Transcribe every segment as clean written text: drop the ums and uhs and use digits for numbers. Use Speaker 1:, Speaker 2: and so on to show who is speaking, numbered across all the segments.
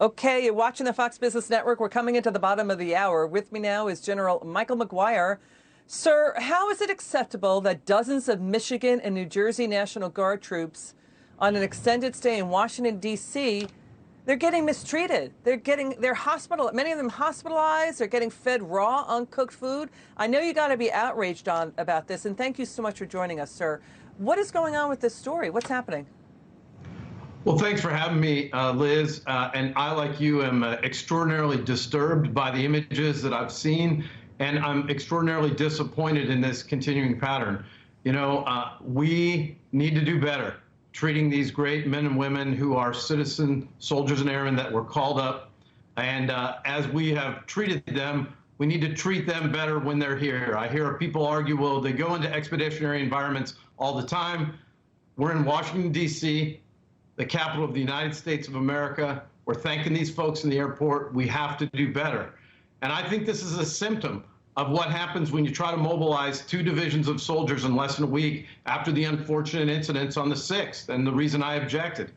Speaker 1: Okay, you're watching the Fox Business Network. We're coming into the bottom of the hour. With me now is General Michael McGuire. Sir, how is it acceptable that dozens of Michigan and New Jersey National Guard troops on an extended stay in Washington, D.C., they're getting mistreated? They're many of them hospitalized. They're getting fed raw, uncooked food. I know you got to be outraged about this, and thank you so much for joining us, sir. What is going on with this story? What's happening?
Speaker 2: Well, thanks for having me, Liz. And I, like you, am extraordinarily disturbed by the images that I've seen, and I'm extraordinarily disappointed in this continuing pattern. We need to do better treating these great men and women who are citizen soldiers and airmen that were called up. And as we have treated them, we need to treat them better when they're here. I hear people argue, well, they go into expeditionary environments all the time. We're in Washington, D.C., the capital of the United States of America. We're thanking these folks in the airport. We have to do better. And I think this is a symptom of what happens when you try to mobilize 2 divisions of soldiers in less than a week after the unfortunate incidents on the 6th, and the reason I objected.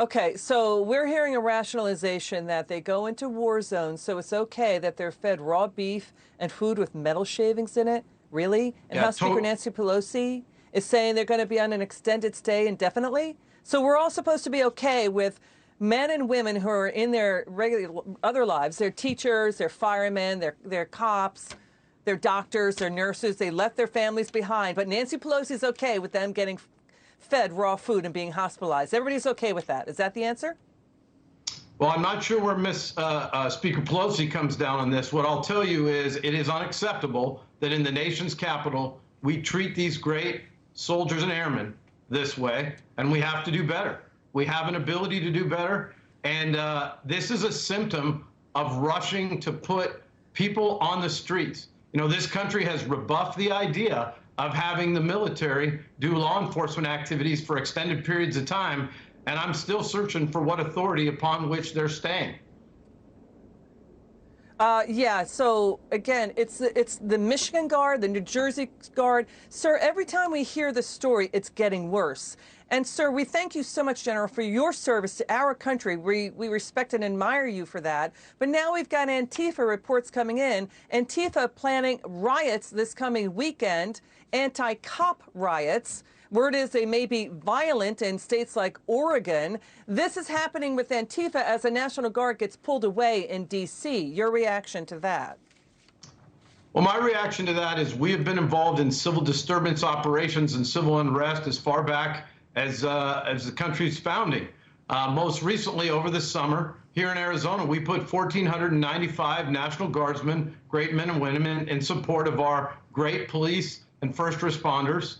Speaker 1: Okay, so we're hearing a rationalization that they go into war zones, so it's okay that they're fed raw beef and food with metal shavings in it? Really? And
Speaker 2: Yeah,
Speaker 1: House Speaker Nancy Pelosi is saying they're going to be on an extended stay indefinitely? So we're all supposed to be okay with men and women who are in their regular other lives. They're teachers, they're firemen, they're cops, they're doctors, they're nurses. They left their families behind. But Nancy Pelosi's okay with them getting fed raw food and being hospitalized. Everybody's okay with that. Is that the answer?
Speaker 2: Well, I'm not sure where Speaker Pelosi comes down on this. What I'll tell you is it is unacceptable that in the nation's capital, we treat these great soldiers and airmen this way, and we have to do better. We have an ability to do better, and this is a symptom of rushing to put people on the streets. This country has rebuffed the idea of having the military do law enforcement activities for extended periods of time, and I'm still searching for what authority upon which they're staying.
Speaker 1: Yeah, so again, it's the Michigan Guard, the New Jersey Guard. Sir, every time we hear the story, it's getting worse. And sir, we thank you so much, General, for your service to our country. We respect and admire you for that. But now we've got Antifa reports coming in. Antifa planning riots this coming weekend, anti-cop riots. Word is they may be violent in states like Oregon. This is happening with Antifa as the National Guard gets pulled away in D.C. Your reaction to that?
Speaker 2: Well, my reaction to that is we have been involved in civil disturbance operations and civil unrest as far back as the country's founding. Most recently, over the summer, here in Arizona, we put 1,495 National Guardsmen, great men and women, in support of our great police and first responders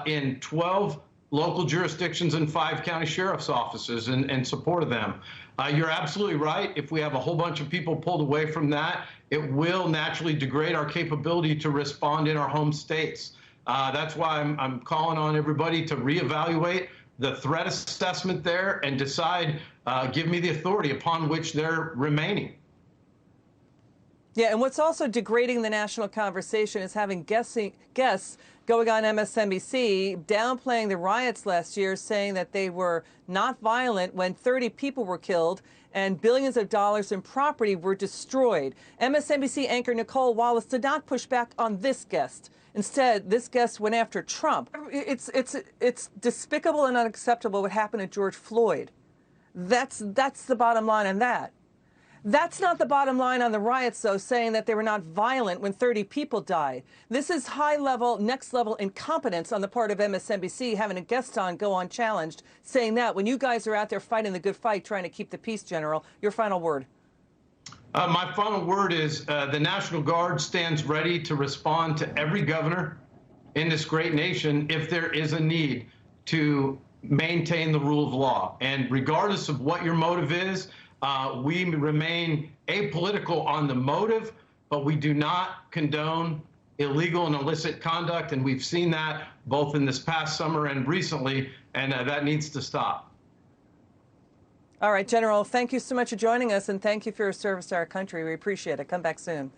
Speaker 2: in 12 local jurisdictions and 5 county sheriff's offices in support of them. You're absolutely right. If we have a whole bunch of people pulled away from that, it will naturally degrade our capability to respond in our home states. That's why I'm calling on everybody to reevaluate the threat assessment there and decide, give me the authority upon which they're remaining.
Speaker 1: Yeah, and what's also degrading the national conversation is having guests going on MSNBC downplaying the riots last year, saying that they were not violent when 30 people were killed and billions of dollars in property were destroyed. MSNBC anchor Nicole Wallace did not push back on this guest. Instead, this guest went after Trump. It's despicable and unacceptable what happened to George Floyd. That's the bottom line on that. That's not the bottom line on the riots, though, saying that they were not violent when 30 people died. This is high-level, next-level incompetence on the part of MSNBC, having a guest on go unchallenged, saying that when you guys are out there fighting the good fight, trying to keep the peace, General. Your final word.
Speaker 2: My final word is the National Guard stands ready to respond to every governor in this great nation if there is a need to maintain the rule of law. And regardless of what your motive is, we remain apolitical on the motive, but we do not condone illegal and illicit conduct. And we've seen that both in this past summer and recently, and that needs to stop.
Speaker 1: All right, General, thank you so much for joining us, and thank you for your service to our country. We appreciate it. Come back soon.